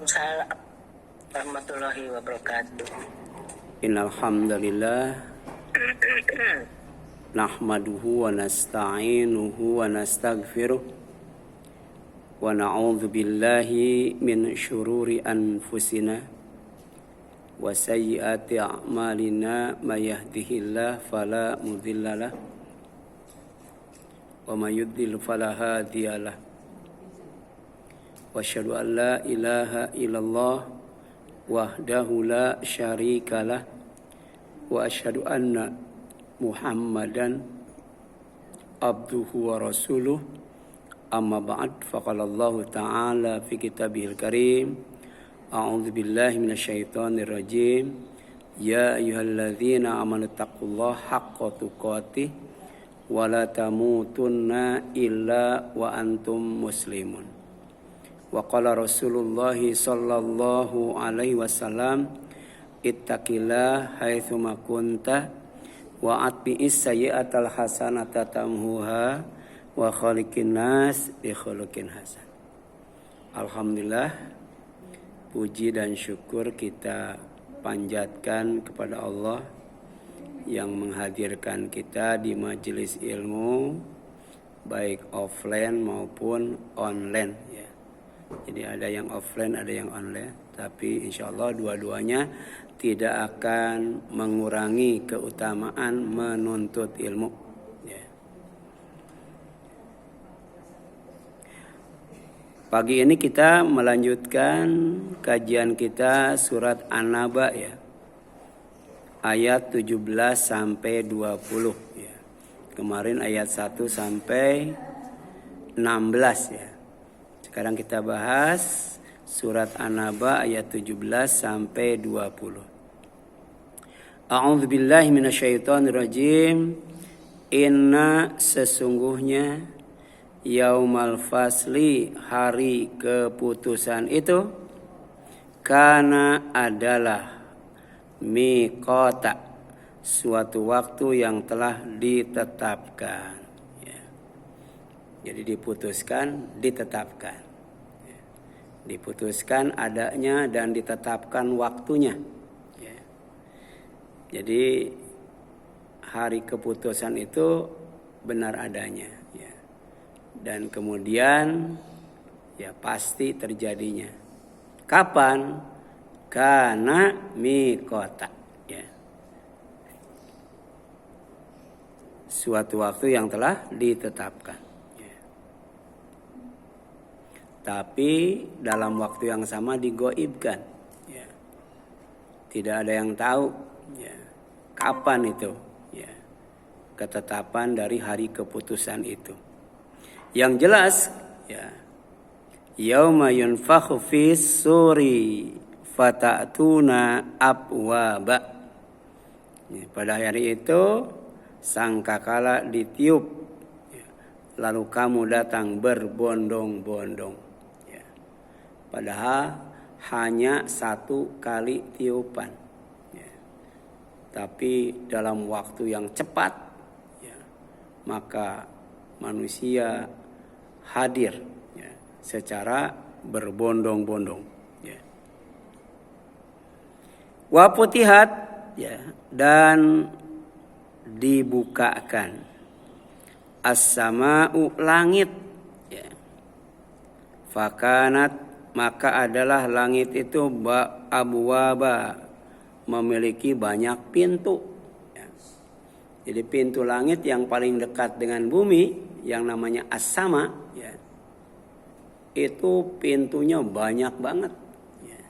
Waalaikumsalam warahmatullahi wabarakatuh. Innal hamdalillah nahmaduhu wa nasta'inuhu wa nastaghfiruh wa na'udzu billahi min syururi anfusina wa sayyiati a'malina may yahdihillahu fala mudhillalah wa may yudlil fala hadiyalah. Wa asyhadu an la ilaha illallah wahdahu la syarikalah wa asyhadu anna Muhammadan abduhu wa rasuluh. Amma ba'd, faqala Allah ta'ala fi kitabihil karim, a'udzu billahi minasyaitonir rajim, ya ayyuhalladzina amanu taqullaha haqqa tuqatih wa la tamutunna illa wa antum muslimun. Wa qala Rasulullah sallallahu alaihi wasallam, ittaqillah haitsu ma kunta wa atbi'is sayyi'atal hasanata tamhuha wa khaliqin nas bi khuluqin hasan. Alhamdulillah, puji dan syukur kita panjatkan kepada Allah yang menghadirkan kita di majelis ilmu baik offline maupun online ya. Jadi ada yang offline, ada yang online, tapi insya Allah dua-duanya tidak akan mengurangi keutamaan menuntut ilmu. Ya. Pagi ini kita melanjutkan kajian kita surat An-Naba ya, ayat 17 sampai 20 ya. Kemarin ayat 1 sampai 16 ya. Sekarang kita bahas surat An-Naba ayat 17 sampai 20. A'udzu billahi minasyaitonir rajim. Inna sesungguhnya yaumal fasli hari keputusan itu kana adalah miqata suatu waktu yang telah ditetapkan. Ya. Jadi diputuskan, ditetapkan. Diputuskan adanya dan ditetapkan waktunya. Ya. Jadi hari keputusan itu benar adanya. Ya. Dan kemudian ya pasti terjadinya. Kapan? Kana miqata. Ya. Suatu waktu yang telah ditetapkan. Tapi dalam waktu yang sama digoibkan. Ya. Tidak ada yang tahu ya, kapan itu ya, ketetapan dari hari keputusan itu. Yang jelas ya, yauma yunfakhu fis suri fatatuna abwaba. Ya, pada hari itu sangkakala ditiup ya, lalu kamu datang berbondong-bondong. Padahal hanya satu kali tiupan ya. Tapi dalam waktu yang cepat ya, maka manusia hadir ya, secara berbondong-bondong ya. Wa putihat ya, dan dibukakan as-sama'u langit ya. Fakanat maka adalah langit itu abwaba memiliki banyak pintu. Ya. Jadi pintu langit yang paling dekat dengan bumi yang namanya as-sama ya, itu pintunya banyak banget. Ya.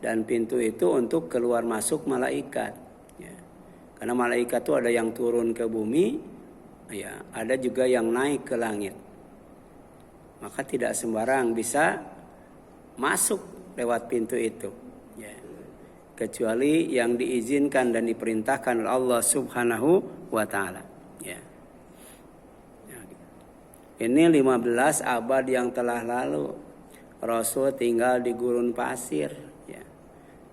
Dan pintu itu untuk keluar masuk malaikat. Ya. Karena malaikat itu ada yang turun ke bumi, ya, ada juga yang naik ke langit. Maka tidak sembarang bisa masuk lewat pintu itu ya. Kecuali yang diizinkan dan diperintahkan oleh Allah Subhanahu wa ta'ala ya. Ini 15 abad yang telah lalu Rasul tinggal di gurun pasir ya.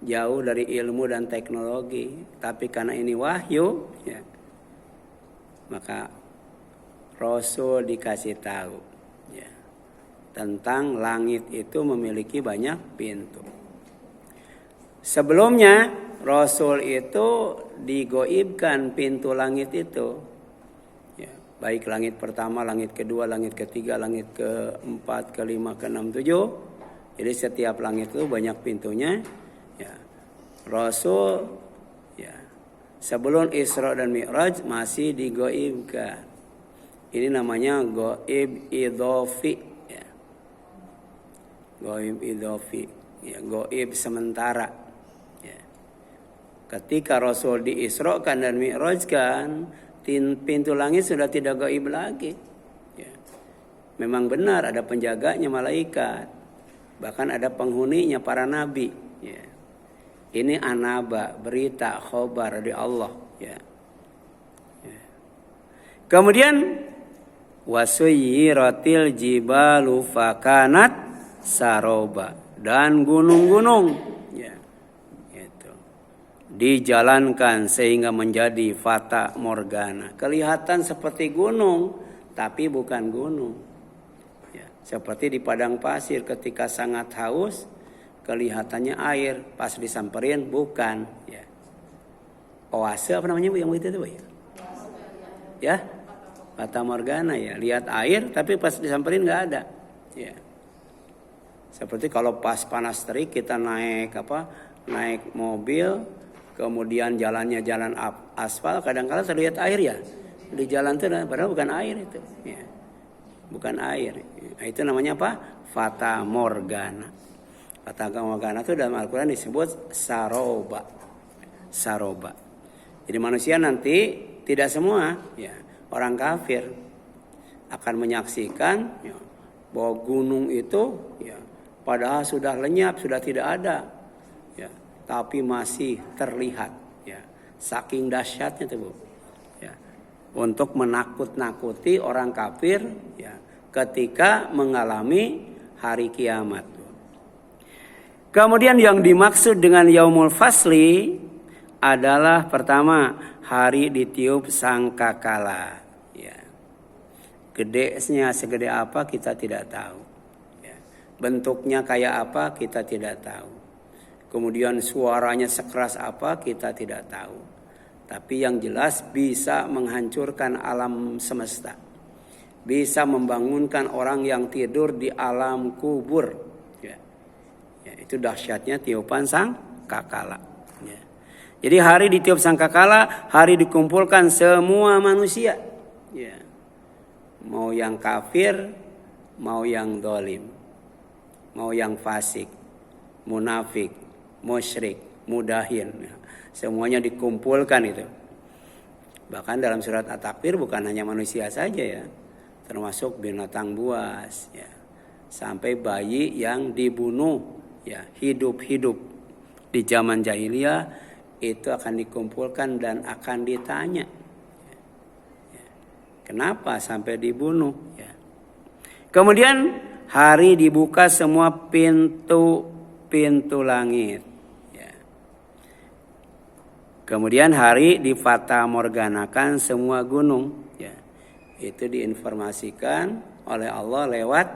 Jauh dari ilmu dan teknologi, tapi karena ini wahyu ya, maka Rasul dikasih tahu ya, tentang langit itu memiliki banyak pintu. Sebelumnya Rasul itu digoibkan pintu langit itu. Ya, baik langit pertama, langit kedua, langit ketiga, langit keempat, kelima, keenam, tujuh. Jadi setiap langit itu banyak pintunya. Ya, Rasul ya sebelum Isra dan Mi'raj masih digoibkan. Ini namanya goib idhofi. Ya. Goib idhofi. Ya, goib sementara. Ketika Rasul diisrokan dan mi'rajkan, pintu langit sudah tidak gaib lagi. Ya. Memang benar ada penjaganya malaikat. Bahkan ada penghuninya para nabi. Ya. Ini anaba, berita, khobar dari Allah. Ya. Ya. Kemudian wasuyiratil jibalu fakanat saroba. Dan gunung-gunung dijalankan sehingga menjadi fata morgana. Kelihatan seperti gunung, tapi bukan gunung. Ya, seperti di padang pasir ketika sangat haus, kelihatannya air, pas disamperin bukan. Ya. Oase apa namanya Bu yang begitu itu Bu? Ya, fata morgana ya. Lihat air, tapi pas disamperin nggak ada. Ya. Seperti kalau pas panas terik kita naik mobil. Kemudian jalannya jalan aspal, kadang-kadang terlihat air ya. Di jalan itu padahal bukan air itu. Ya. Bukan air. Nah, itu namanya apa? Fata morgana. Fata morgana itu dalam Al-Quran disebut saroba. Saroba. Jadi manusia nanti tidak semua ya, orang kafir akan menyaksikan ya, bahwa gunung itu ya, padahal sudah lenyap, sudah tidak ada. Tapi masih terlihat ya, saking dahsyatnya itu Bu ya, untuk menakut-nakuti orang kafir ya, ketika mengalami hari kiamat. Kemudian yang dimaksud dengan yaumul fasli adalah pertama hari ditiup sangkakala ya. Gedenya segede apa kita tidak tahu ya. Bentuknya kayak apa kita tidak tahu. Kemudian suaranya sekeras apa kita tidak tahu. Tapi yang jelas bisa menghancurkan alam semesta. Bisa membangunkan orang yang tidur di alam kubur. Ya. Ya, itu dahsyatnya tiupan sangkakala. Ya. Jadi hari ditiup sangkakala, hari dikumpulkan semua manusia. Ya. Mau yang kafir, mau yang dolim. Mau yang fasik, munafik, musyrik, mudahin, semuanya dikumpulkan itu. Bahkan dalam surat At-Takwir bukan hanya manusia saja ya, termasuk binatang buas ya, sampai bayi yang dibunuh ya, hidup-hidup di zaman jahiliyah itu akan dikumpulkan dan akan ditanya ya, kenapa sampai dibunuh ya. Kemudian hari dibuka semua pintu langit. Kemudian hari difata morganakan semua gunung. Ya. Itu diinformasikan oleh Allah lewat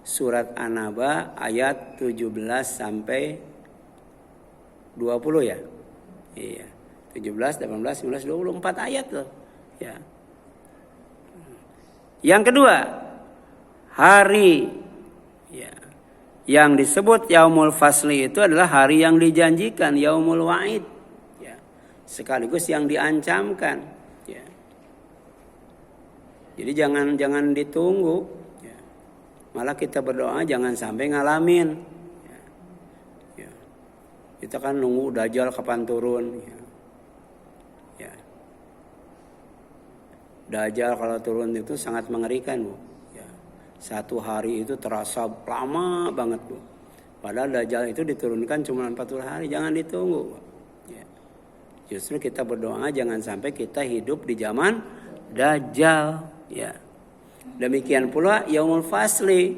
surat An-Naba ayat 17 sampai 20 ya. Iya. 17, 18, 19, 20, 4 ayat loh. Ya. Yang kedua, hari ya, yang disebut Yaumul Fasli itu adalah hari yang dijanjikan, Yaumul Wa'id. Sekaligus yang diancamkan ya. Jadi jangan ditunggu ya. Malah kita berdoa jangan sampai ngalamin ya. Ya. Kita kan nunggu Dajjal kapan turun ya. Ya. Dajjal kalau turun itu sangat mengerikan Bu ya. 1 hari itu terasa lama banget Bu. Padahal Dajjal itu diturunkan cuma 40 hari. Jangan ditunggu Bu. Justru kita berdoa jangan sampai kita hidup di zaman Dajjal ya. Demikian pula Yaumul Fasli.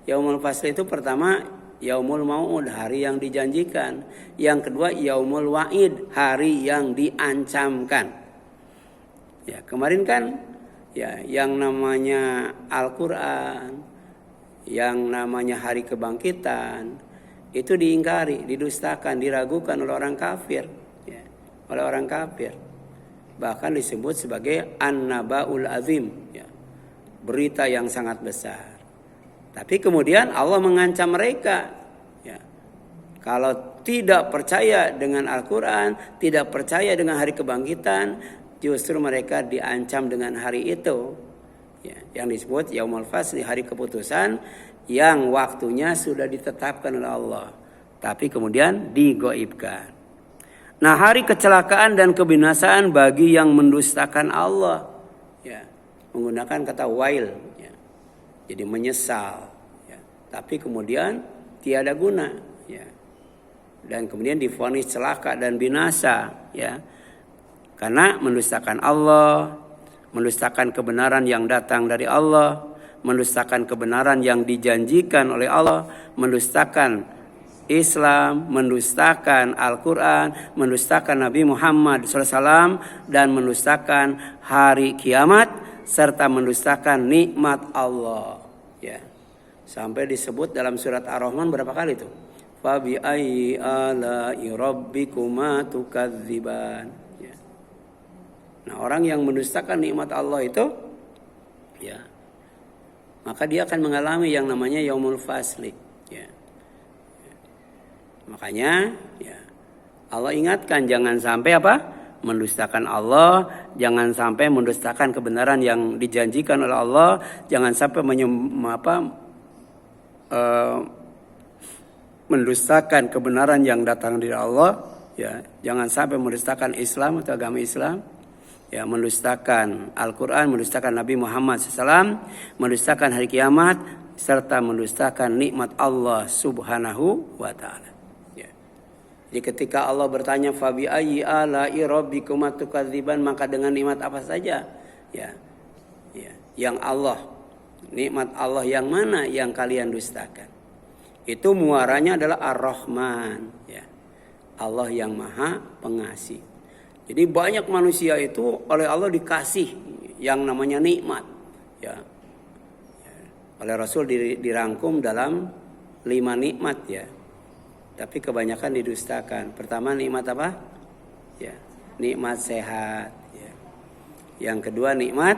Yaumul Fasli itu pertama Yaumul Mau'ud, hari yang dijanjikan. Yang kedua Yaumul Wa'id, hari yang diancamkan. Ya, kemarin kan ya yang namanya Al-Qur'an yang namanya hari kebangkitan itu diingkari, didustakan, diragukan oleh orang kafir, ya, oleh orang kafir. Bahkan disebut sebagai an-nabaul azim, ya, berita yang sangat besar. Tapi kemudian Allah mengancam mereka, ya, kalau tidak percaya dengan Al-Quran, tidak percaya dengan hari kebangkitan, justru mereka diancam dengan hari itu, ya, yang disebut Yaumul Fasli, hari keputusan, yang waktunya sudah ditetapkan oleh Allah, tapi kemudian digoibkan. Nah, hari kecelakaan dan kebinasaan bagi yang mendustakan Allah, ya, menggunakan kata wail, ya, jadi menyesal, ya, tapi kemudian tiada guna, ya, dan kemudian divonis celaka dan binasa, ya, karena mendustakan Allah, mendustakan kebenaran yang datang dari Allah, mendustakan kebenaran yang dijanjikan oleh Allah, mendustakan Islam, mendustakan Al-Quran, mendustakan Nabi Muhammad SAW, dan mendustakan hari kiamat, serta mendustakan nikmat Allah, ya. Sampai disebut dalam surat Ar-Rahman berapa kali itu? Fabi ayyi ala'i rabbikuma tukadziban, ya. Nah, orang yang mendustakan nikmat Allah itu, ya, maka dia akan mengalami yang namanya Yaumul Fasli, ya. Makanya, ya, Allah ingatkan jangan sampai apa? Mendustakan Allah, jangan sampai mendustakan kebenaran yang dijanjikan oleh Allah, jangan sampai mendustakan kebenaran yang datang dari Allah, ya. Jangan sampai mendustakan Islam atau agama Islam, ya, mendustakan Al-Quran, mendustakan Nabi Muhammad SAW, mendustakan hari kiamat, serta mendustakan nikmat Allah Subhanahu wa Ta'ala. Ya. Jadi ketika Allah bertanya, Fabi ayyi ala'i rabbikuma tukadziban, maka dengan nikmat apa saja, ya, ya, yang Allah, nikmat Allah yang mana yang kalian dustakan? Itu muaranya adalah Ar-Rahman, ya, Allah yang Maha Pengasih. Jadi banyak manusia itu oleh Allah dikasih yang namanya nikmat, ya. Oleh Rasul dirangkum dalam 5 nikmat, ya. Tapi kebanyakan didustakan. Pertama nikmat apa? Ya, nikmat sehat, ya. Yang kedua nikmat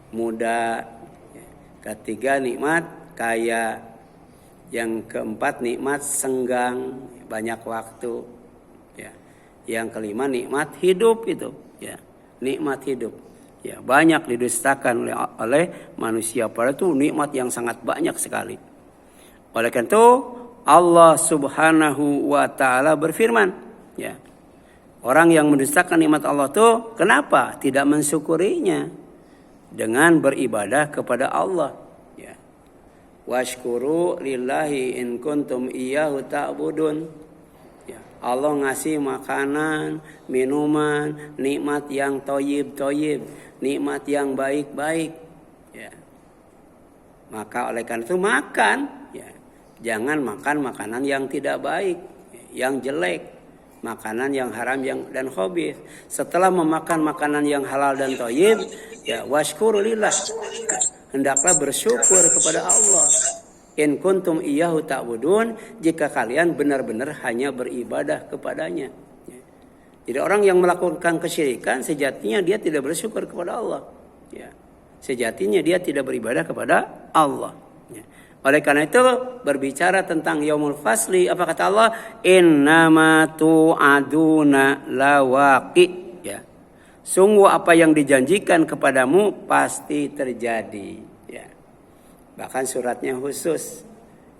muda, ya. Ketiga nikmat kaya. Yang keempat nikmat senggang, banyak waktu, ya. Yang kelima nikmat hidup itu, ya, nikmat hidup, ya, banyak didustakan oleh manusia. Padahal itu nikmat yang sangat banyak sekali. Oleh karena itu Allah Subhanahu wa Ta'ala berfirman, ya, orang yang mendustakan nikmat Allah itu kenapa tidak mensyukurinya dengan beribadah kepada Allah, ya. Washkuru lillahi in kuntum iyyahu ta'budun. Allah ngasih makanan, minuman, nikmat yang toyib, nikmat yang baik-baik, ya. Maka oleh karena itu makan, ya. Jangan makan makanan yang tidak baik, yang jelek, makanan yang haram dan khabith. Setelah memakan makanan yang halal dan toyib, ya, washkurulillah, hendaklah bersyukur kepada Allah. In kuntum iyyahu ta'budun, jika kalian benar-benar hanya beribadah kepadanya. Jadi orang yang melakukan kesyirikan sejatinya dia tidak bersyukur kepada Allah, ya. Sejatinya dia tidak beribadah kepada Allah, ya. Oleh karena itu berbicara tentang Yaumul Fasli, apa kata Allah? Innama tu'aduna lawaqi, ya. Sungguh apa yang dijanjikan kepadamu pasti terjadi. Bahkan suratnya khusus,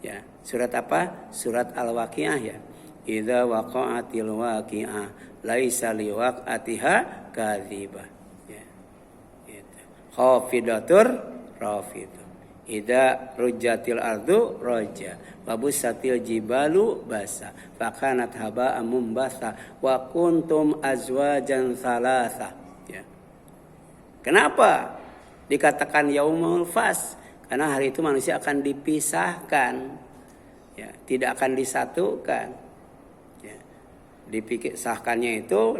ya. Surat apa? Surat Al-Waqiah, ya. Idza waqa'atil waqi'ah laisa liwaq'atiha kadzibah, ya. Gitu. Khafidatur rafidah. Idza rujjatil ardu rajja wa bussatil jibalu basa fakanat haba'an mumbatha wa kuntum azwajan thalatha, ya. Kenapa dikatakan Yaumul Fas? Karena hari itu manusia akan dipisahkan, ya, tidak akan disatukan, ya. Dipisahkannya itu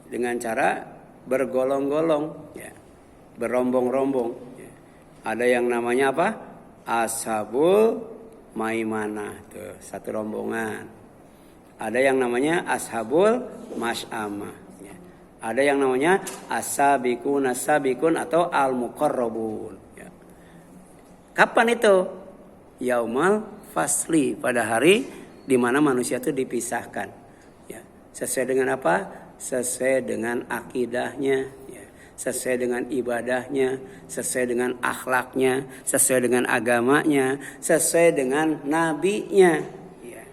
dengan cara bergolong-golong, ya, berombong-rombong, ya. Ada yang namanya apa? Ashabul Maimanah, tuh satu rombongan. Ada yang namanya Ashabul Masy'amah, ya. Ada yang namanya As-Sabiqun As-Sabiqun atau Al-Muqarrabun, ya. Kapan itu? Yaumal Fasli, pada hari di mana manusia itu dipisahkan, ya. Sesuai dengan apa? Sesuai dengan akidahnya, ya. Sesuai dengan ibadahnya, sesuai dengan akhlaknya, sesuai dengan agamanya, sesuai dengan nabinya, ya.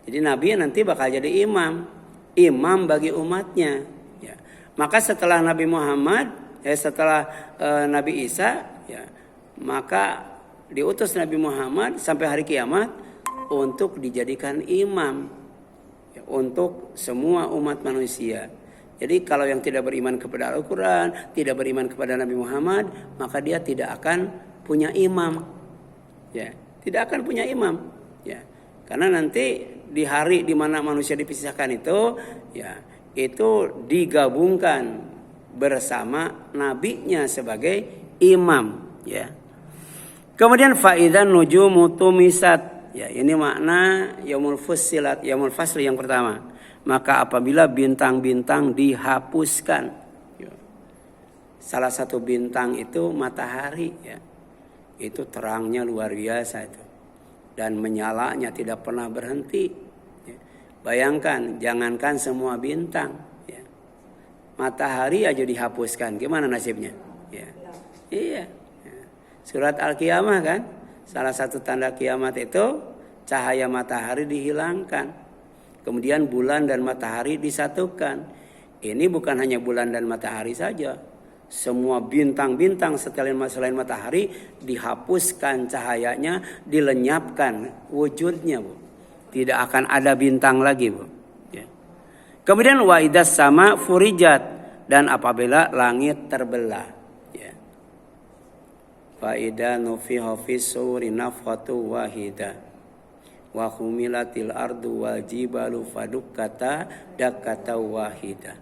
Jadi nabi nanti bakal jadi imam bagi umatnya, ya. Maka setelah Nabi Muhammad, setelah Nabi Isa, ya, maka diutus Nabi Muhammad sampai hari kiamat untuk dijadikan imam, ya, untuk semua umat manusia. Jadi kalau yang tidak beriman kepada Al-Quran, tidak beriman kepada Nabi Muhammad, maka dia tidak akan punya imam, ya, tidak akan punya imam, ya. Karena nanti di hari di mana manusia dipisahkan itu, ya, itu digabungkan bersama nabinya sebagai imam, ya. Kemudian faidan nujumu tumisat, ya, ini makna yaumul fussilat, yaumul fasli yang pertama. Maka apabila bintang-bintang dihapuskan, ya. Salah satu bintang itu matahari, ya. Itu terangnya luar biasa itu, dan menyalanya tidak pernah berhenti, ya. Bayangkan, jangankan semua bintang, ya. Matahari aja dihapuskan, gimana nasibnya, ya. Iya, ya. Surat Al-Qiyamah kan, salah satu tanda kiamat itu cahaya matahari dihilangkan. Kemudian bulan dan matahari disatukan. Ini bukan hanya bulan dan matahari saja. Semua bintang-bintang selain matahari dihapuskan cahayanya, dilenyapkan wujudnya, Bu. Tidak akan ada bintang lagi, Bu. Ya. Kemudian wa idas sama furijat, dan apabila langit terbelah. Ya. Fa idza nufiha fis suri nafkhatu wahidah. Wa humilatil ardu wal jibalu fadukkata dakkata wahida.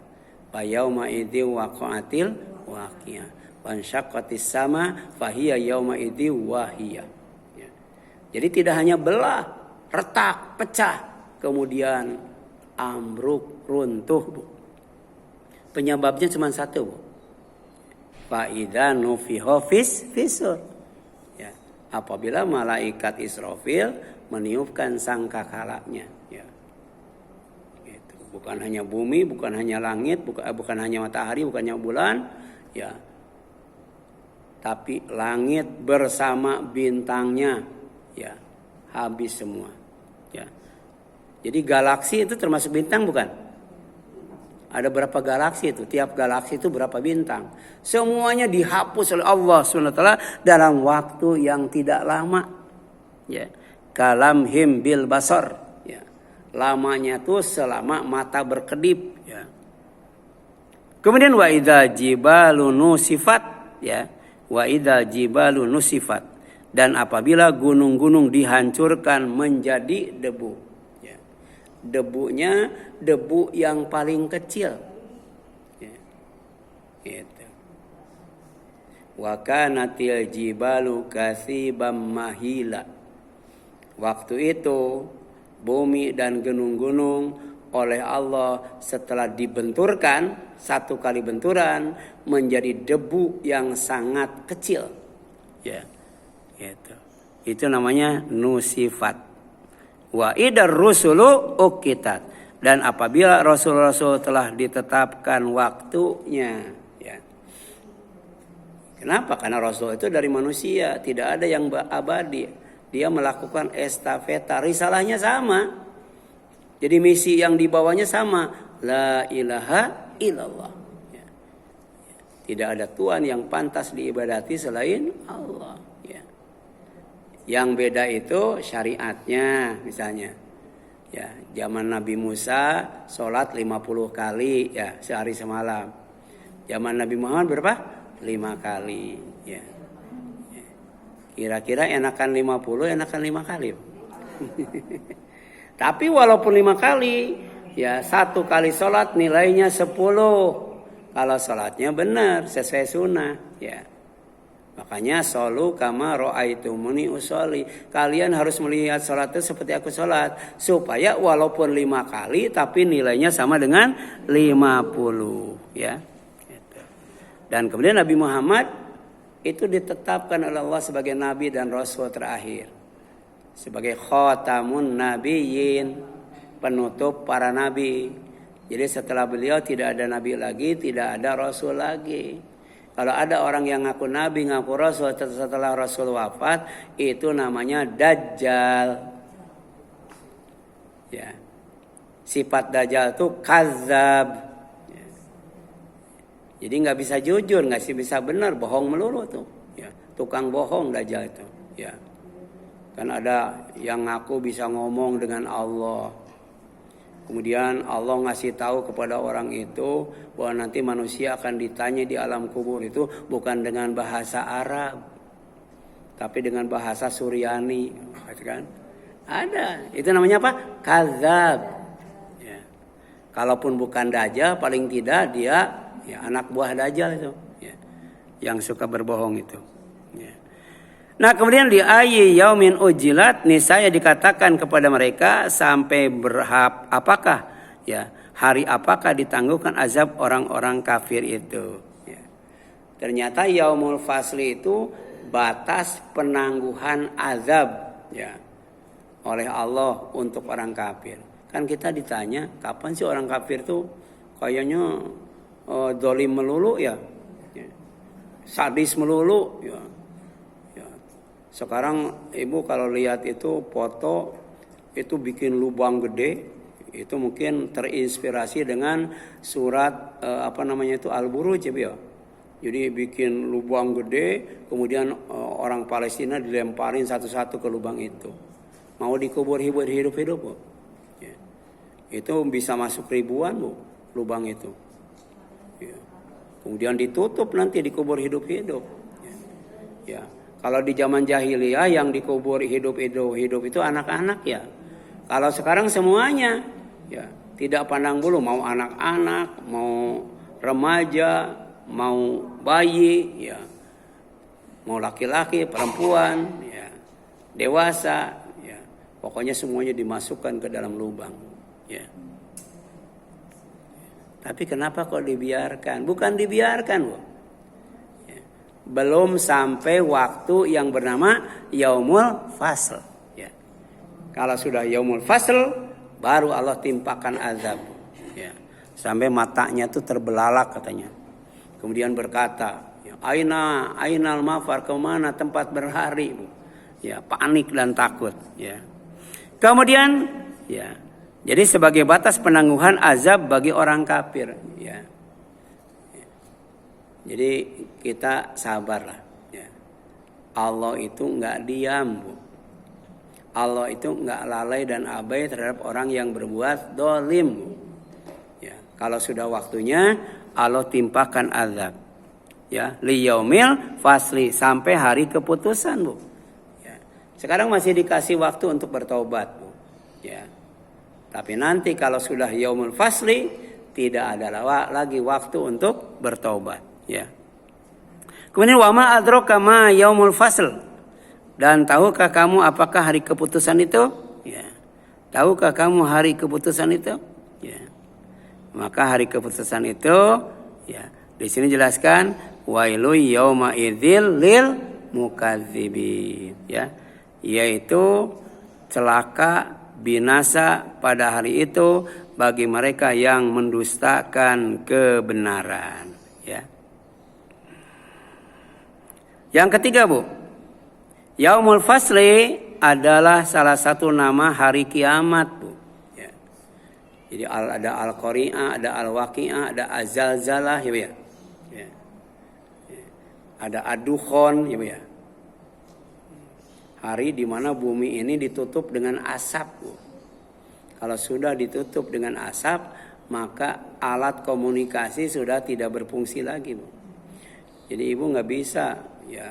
Fa yauma idzi waqa'atil waqiah. Wa ansyaqqatis sama fahiya yauma idzi wahiyah. Ya. Jadi tidak hanya belah, retak, pecah, kemudian ambruk, runtuh, Bu. Penyebabnya cuma satu, Bu. Fa idza nufiha fis sur. Ya. Apabila malaikat Israfil meniupkan sangkakalanya, ya. Gitu. Bukan hanya bumi, bukan hanya langit, bukan hanya matahari, bukan hanya bulan, ya. Tapi langit bersama bintangnya, ya, habis semua, ya. Jadi galaksi itu termasuk bintang bukan? Ada berapa galaksi itu? Tiap galaksi itu berapa bintang? Semuanya dihapus oleh Allah SWT dalam waktu yang tidak lama, ya. Kalamhim bil basar, ya. Lamanya tuh selama mata berkedip, ya. Kemudian wa idza jibalu nusifat, ya. Wa idza jibalu nusifat, dan apabila gunung-gunung dihancurkan menjadi debu, ya. Debunya debu yang paling kecil, ya. Gitu. Wa kanatil jibalu kasibam mahila. Waktu itu bumi dan gunung-gunung oleh Allah setelah dibenturkan, satu kali benturan menjadi debu yang sangat kecil, ya, gitu. Itu namanya nusifat. Wa idar rusulu uqitat, dan apabila rasul-rasul telah ditetapkan waktunya, ya. Kenapa? Karena rasul itu dari manusia, tidak ada yang abadi. Dia melakukan estafeta, risalahnya sama. Jadi misi yang dibawanya sama. La ilaha illallah. Ya. Tidak ada Tuhan yang pantas diibadati selain Allah. Ya. Yang beda itu syariatnya misalnya. Ya, zaman Nabi Musa sholat 50 kali, ya, sehari semalam. Zaman Nabi Muhammad berapa? 5 kali. Ya. Kira-kira enakan 50, enakan 5 kali. Tapi walaupun 5 kali, ya, 1 kali sholat nilainya 10. Kalau sholatnya benar, sesuai sunnah, ya. Makanya solu kama ro'aitumuni usolli. Kalian harus melihat sholat itu seperti aku sholat. Supaya walaupun 5 kali tapi nilainya sama dengan 50. Ya. Dan kemudian Nabi Muhammad itu ditetapkan oleh Allah sebagai Nabi dan Rasul terakhir. Sebagai khatamun nabiyyin. Penutup para Nabi. Jadi setelah beliau tidak ada Nabi lagi, tidak ada Rasul lagi. Kalau ada orang yang ngaku Nabi, ngaku Rasul setelah Rasul wafat, itu namanya Dajjal. Ya. Sifat Dajjal itu kazab. Ya. Jadi nggak bisa jujur, nggak bisa benar, bohong melulu tuh. Ya. Tukang bohong Dajjal itu. Ya. Kan ada yang ngaku bisa ngomong dengan Allah. Kemudian Allah ngasih tahu kepada orang itu bahwa nanti manusia akan ditanya di alam kubur itu bukan dengan bahasa Arab, tapi dengan bahasa Suryani, kan? Ada, itu namanya apa? Kazab. Ya. Kalaupun bukan Dajjal, paling tidak dia ya, anak buah Dajjal itu, ya. Yang suka berbohong itu. Ya. Nah kemudian di ayat yaumin ujilat nih saya dikatakan kepada mereka sampai apakah ya hari apakah ditangguhkan azab orang-orang kafir itu. Ya. Ternyata yaumul fasli itu batas penangguhan azab ya oleh Allah untuk orang kafir. Kan kita ditanya kapan sih orang kafir tuh kayaknya dolim melulu ya, sadis melulu ya. Sekarang ibu kalau lihat itu foto itu bikin lubang gede, itu mungkin terinspirasi dengan surat Al-Buruj ya. Jadi bikin lubang gede, kemudian orang Palestina dilemparin satu-satu ke lubang itu. Mau dikubur hidup-hidup Bu. Ya. Itu bisa masuk ribuan Bu, lubang itu. Ya. Kemudian ditutup nanti dikubur hidup-hidup. Ya. Kalau di zaman jahiliyah yang dikubur hidup-hidup itu anak-anak ya. Kalau sekarang semuanya ya, tidak pandang bulu mau anak-anak, mau remaja, mau bayi ya. Mau laki-laki, perempuan ya, dewasa ya. Pokoknya semuanya dimasukkan ke dalam lubang ya. Tapi kenapa kok dibiarkan? Bukan dibiarkan, Bu. Belum sampai waktu yang bernama yaumul fasl ya. Kalau sudah yaumul fasl baru Allah timpakan azab ya. Sampai matanya tuh terbelalak katanya. Kemudian berkata ya, ainal mafar, kemana tempat berhari ya, panik dan takut ya. Kemudian ya, jadi sebagai batas penangguhan azab bagi orang kafir ya. Jadi kita sabarlah. Ya. Allah itu nggak diam, Bu. Allah itu nggak lalai dan abai terhadap orang yang berbuat dolim, Bu. Ya. Kalau sudah waktunya Allah timpakan azab. Ya, liyaumil fasli sampai hari keputusan, Bu. Ya. Sekarang masih dikasih waktu untuk bertobat, Bu. Ya. Tapi nanti kalau sudah yaumul fasli tidak ada lagi waktu untuk bertobat. Ya. Kemudian wama adraka ma yaumul fasl. Dan tahukah kamu apakah hari keputusan itu? Ya. Tahukah kamu hari keputusan itu? Ya. Maka hari keputusan itu ya, di sini jelaskan wailu yauma idzil lil mukadzibin ya. Yaitu celaka binasa pada hari itu bagi mereka yang mendustakan kebenaran ya. Yang ketiga, Bu, yaumul fasli adalah salah satu nama hari kiamat, Bu. Ya. Jadi ada al-qari'ah, ada al-waqi'ah, ada az-zalzalah, ya, Bu ya. Ya. Ya. Ada ad-dukhon, ya, Bu ya. Hari di mana bumi ini ditutup dengan asap, Bu. Kalau sudah ditutup dengan asap, maka alat komunikasi sudah tidak berfungsi lagi, Bu. Jadi ibu nggak bisa ya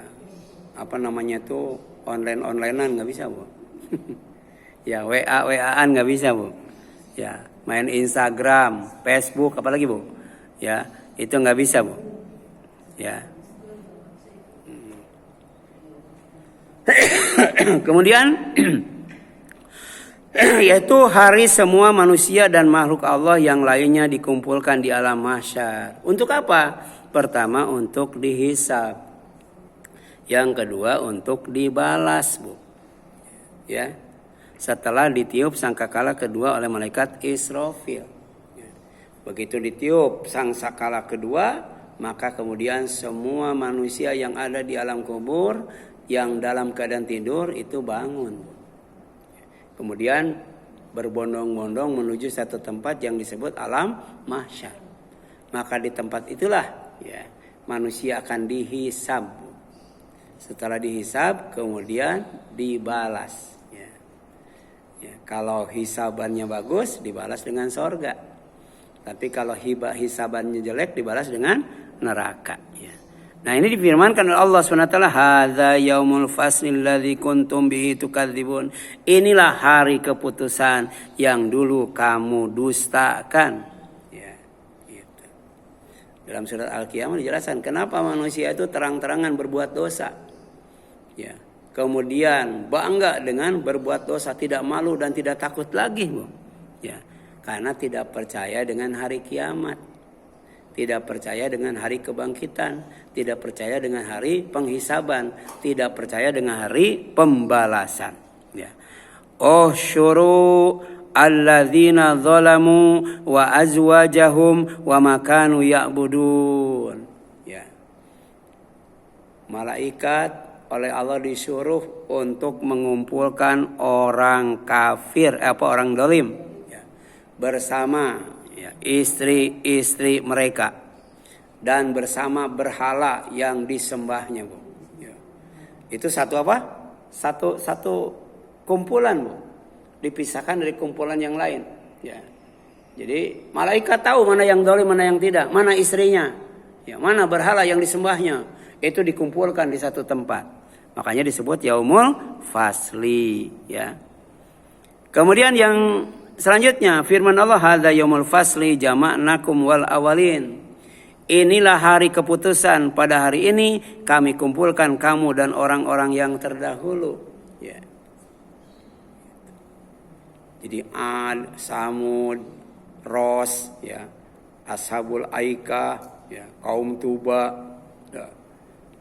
tuh onlinean nggak bisa, Bu. Ya WA-WAan nggak bisa, Bu. Ya main Instagram, Facebook apalagi, Bu. Ya itu nggak bisa, Bu. Ya Kemudian yaitu hari semua manusia dan makhluk Allah yang lainnya dikumpulkan di alam mahsyar. Untuk apa? Pertama untuk dihisab. Yang kedua untuk dibalas, Bu. Ya. Setelah ditiup sangkakala kedua oleh malaikat Israfil. Begitu ditiup sangkakala kedua, maka kemudian semua manusia yang ada di alam kubur yang dalam keadaan tidur itu bangun. Kemudian berbondong-bondong menuju satu tempat yang disebut alam mahsyar. Maka di tempat itulah ya manusia akan dihisab. Setelah dihisab kemudian dibalas. Ya, kalau hisabannya bagus dibalas dengan sorga. Tapi kalau hisabannya jelek dibalas dengan neraka. Ya. Nah ini difirmankan oleh Allah SWT. Hadza yaumul faslil ladzi kuntum bihi tukadzibun. Inilah hari keputusan yang dulu kamu dustakan. Ya, gitu. Dalam surat Al-Qiyamah dijelaskan kenapa manusia itu terang-terangan berbuat dosa. Ya. Kemudian bangga dengan berbuat dosa, tidak malu dan tidak takut lagi, Bu. Ya. Karena tidak percaya dengan hari kiamat. Tidak percaya dengan hari kebangkitan, tidak percaya dengan hari penghisaban, tidak percaya dengan hari pembalasan. Ya. Oh syuru alladzina zalamu wa azwajahum wa makanu ya'budun. Ya. Malaikat oleh Allah disuruh untuk mengumpulkan orang kafir, orang zalim, ya, bersama istri-istri mereka dan bersama berhala yang disembahnya, Bu. Ya. Itu satu apa? Satu kumpulan, Bu. Dipisahkan dari kumpulan yang lain. Ya. Jadi malaikat tahu mana yang zalim, mana yang tidak, mana istrinya, ya, mana berhala yang disembahnya. Itu dikumpulkan di satu tempat. Makanya disebut yaumul fasli. Ya. Kemudian yang selanjutnya firman Allah hadza yaumul fasli jama'nakum wal awalin. Inilah hari keputusan, pada hari ini kami kumpulkan kamu dan orang-orang yang terdahulu. Ya. Jadi Ad, Samud, Ros, ya, Ashabul Aikah, ya, kaum Tuba, ya,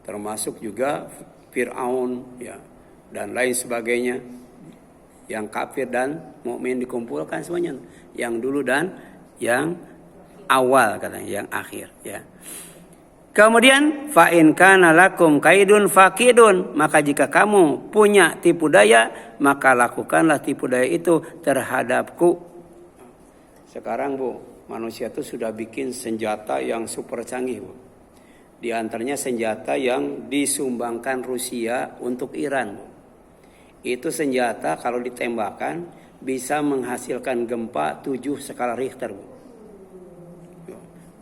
termasuk juga Fir'aun, ya, dan lain sebagainya. Yang kafir dan mukmin dikumpulkan semuanya, yang dulu dan yang awal katanya, yang akhir, ya. Kemudian fa in kana lakum kaidun fakidun, maka jika kamu punya tipu daya, maka lakukanlah tipu daya itu terhadapku. Sekarang, Bu, manusia itu sudah bikin senjata yang super canggih, Bu. Di antaranya senjata yang disumbangkan Rusia untuk Iran, Bu. Itu senjata kalau ditembakkan bisa menghasilkan gempa 7 skala Richter, Bu.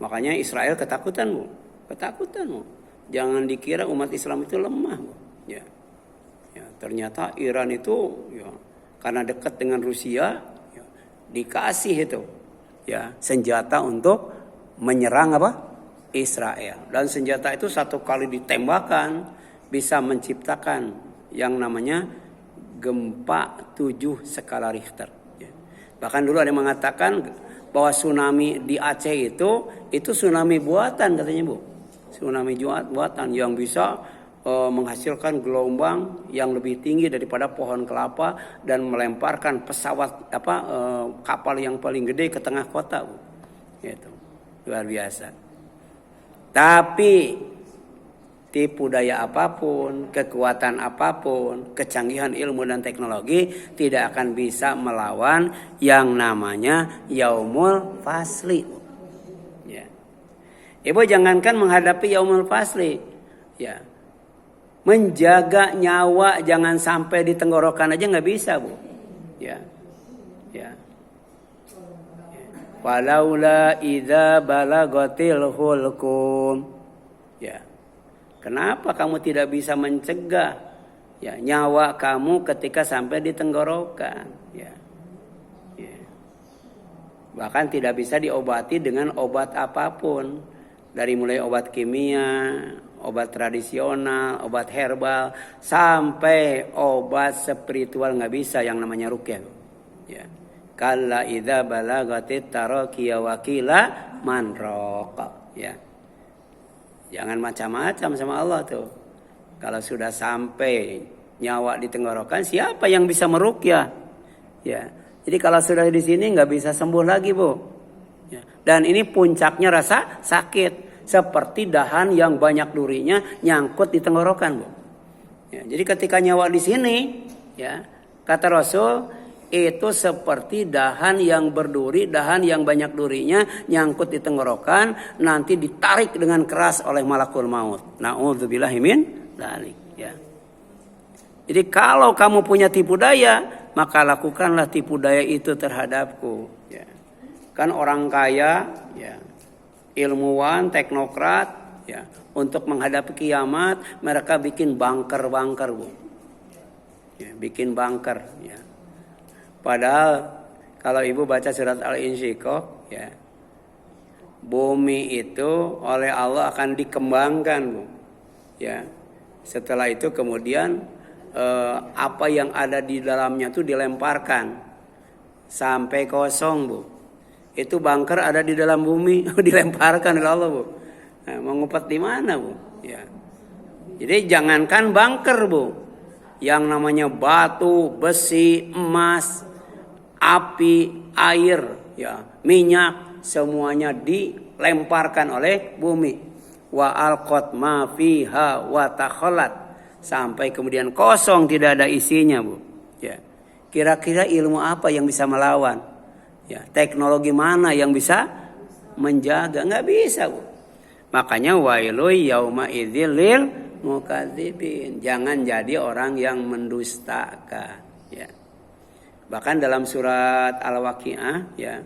Makanya Israel ketakutan, Bu. Ketakutan, Bu. Jangan dikira umat Islam itu lemah, Bu. Ya. Ya, ternyata Iran itu ya, karena dekat dengan Rusia, ya, dikasih itu ya senjata untuk menyerang apa? Israel. Dan senjata itu satu kali ditembakkan bisa menciptakan yang namanya gempa 7 skala Richter. Bahkan dulu ada yang mengatakan bahwa tsunami di Aceh itu tsunami buatan katanya, Bu. Tsunami buatan yang bisa menghasilkan gelombang yang lebih tinggi daripada pohon kelapa dan melemparkan pesawat kapal yang paling gede ke tengah kota, Bu. Gitu. Luar biasa. Tapi tipu daya apapun, kekuatan apapun, kecanggihan ilmu dan teknologi tidak akan bisa melawan yang namanya yaumul fasli. Ya. Ibu jangankan menghadapi yaumul fasli, ya, menjaga nyawa jangan sampai di tenggorokan aja nggak bisa, Bu. Ya, ya. Walaula idza balagatil hulqum. Ya. Kenapa kamu tidak bisa mencegah ya nyawa kamu ketika sampai di tenggorokan? Ya. Ya. Bahkan tidak bisa diobati dengan obat apapun, dari mulai obat kimia, obat tradisional, obat herbal, sampai obat spiritual nggak bisa yang namanya ruqyah. Ya. Kalla idza balagatit taraqiya wa qila man raqa. Ya. Jangan macam-macam sama Allah tuh. Kalau sudah sampai nyawa di tenggorokan, siapa yang bisa meruqyah? Ya. Jadi kalau sudah di sini nggak bisa sembuh lagi, Bu. Ya. Dan ini puncaknya rasa sakit, seperti dahan yang banyak durinya nyangkut di tenggorokan, Bu. Ya. Jadi ketika nyawa di sini, ya, kata Rasul, itu seperti dahan yang berduri, dahan yang banyak durinya nyangkut di tenggorokan, nanti ditarik dengan keras oleh malakul maut. Na'udzubillahi min dzalik, ya. Jadi kalau kamu punya tipu daya, maka lakukanlah tipu daya itu terhadapku, ya. Kan orang kaya, ya, ilmuwan, teknokrat, ya, untuk menghadapi kiamat mereka bikin bunker-bunker, Bu. Ya, bikin bunker, ya. Padahal kalau ibu baca surat Al-Insyiqaq, ya, bumi itu oleh Allah akan dikembangkan, Bu. Ya. Setelah itu kemudian apa yang ada di dalamnya itu dilemparkan sampai kosong, Bu. Itu bunker ada di dalam bumi dilemparkan oleh Allah, Bu. Nah, mau ngumpet di mana, Bu? Ya. Jadi jangankan bunker, Bu. Yang namanya batu, besi, emas, api, air, ya, minyak, semuanya dilemparkan oleh bumi. Wa alqat ma fiha wa takhalat, sampai kemudian kosong, tidak ada isinya, Bu. Ya. Kira-kira ilmu apa yang bisa melawan? Ya, teknologi mana yang bisa menjaga? Nggak bisa, Bu. Makanya wailu yauma idzil lil mukadzibin. Jangan jadi orang yang mendustakan, ya. Bahkan dalam surat Al-Waqiah, ya,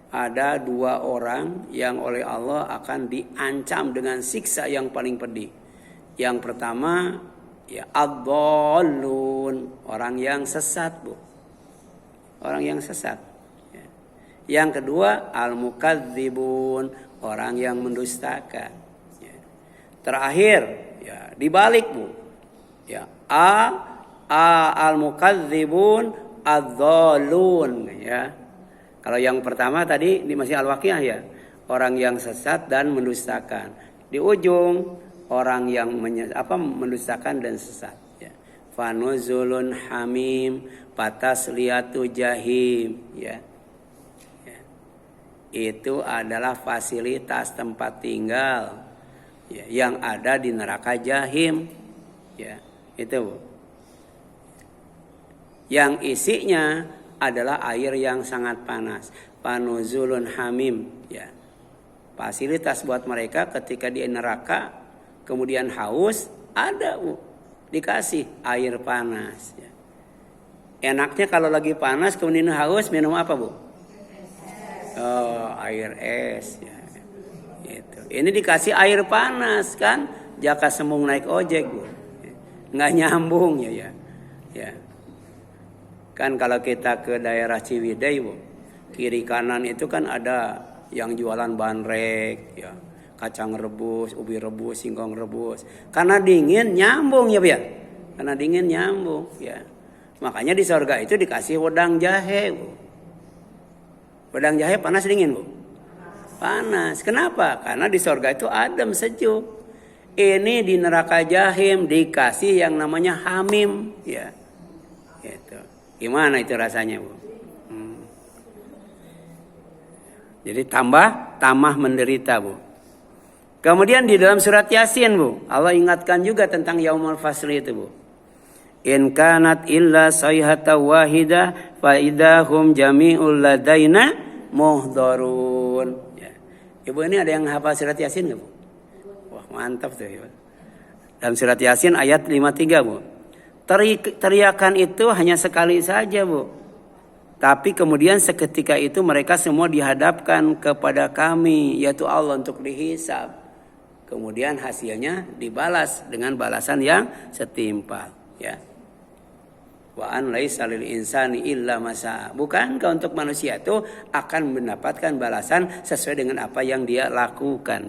ada 2 orang yang oleh Allah akan diancam dengan siksa yang paling pedih. Yang pertama, ya, ad-dhallun, orang yang sesat, Bu. Orang yang sesat. Ya. Yang kedua, al-mukadzibun, orang yang mendustakan. Ya. Terakhir, ya, dibalik, Bu. Ya, al-mukadzibun ad-dhallun, ya. Kalau yang pertama tadi di masih Al-Waqiah, ya, orang yang sesat dan mendustakan. Di ujung orang yang mendustakan dan sesat, ya. Fanuzulun hamim, patasliyatu jahim, ya. Ya. Itu adalah fasilitas tempat tinggal, ya, yang ada di neraka jahim, ya. Itu, Bu. Yang isinya adalah air yang sangat panas. Panuzulun hamim, ya. Fasilitas buat mereka ketika di neraka kemudian haus, ada, Bu. Dikasih air panas, ya. Enaknya kalau lagi panas kemudian haus, minum apa, Bu? Oh, air es, ya. Gitu. Ini dikasih air panas, kan? Jaka sembung naik ojek, Bu. Nggak nyambung, ya, ya. Ya. Kan kalau kita ke daerah Ciwidey, Bu, kiri kanan itu kan ada yang jualan bandrek, ya, kacang rebus, ubi rebus, singkong rebus. Karena dingin nyambung, ya, Bu, ya. Karena dingin nyambung, ya. Makanya di surga itu dikasih wedang jahe, Bu. Wedang jahe panas dingin, Bu? Panas. Kenapa? Karena di surga itu adem, sejuk. Ini di neraka jahim dikasih yang namanya hamim, ya. Gitu. Gimana itu rasanya, Bu? Jadi tambah menderita, Bu. Kemudian di dalam surat Yasin, Bu, Allah ingatkan juga tentang yaumul fasli itu, Bu. In kanat illa sayhata wahidah fa idahum jami'ul ladaina muhdharun. Ya. Ibu ini ada yang hafal surat Yasin enggak, Bu? Wah, mantap tuh, ya. Dalam surat Yasin ayat 53, Bu. Teriakan itu hanya sekali saja, Bu. Tapi kemudian seketika itu mereka semua dihadapkan kepada kami, yaitu Allah, untuk dihisab. Kemudian hasilnya dibalas dengan balasan yang setimpal, ya. Wa an laisa lil insani illa ma sa'a. Bukankah untuk manusia itu akan mendapatkan balasan sesuai dengan apa yang dia lakukan.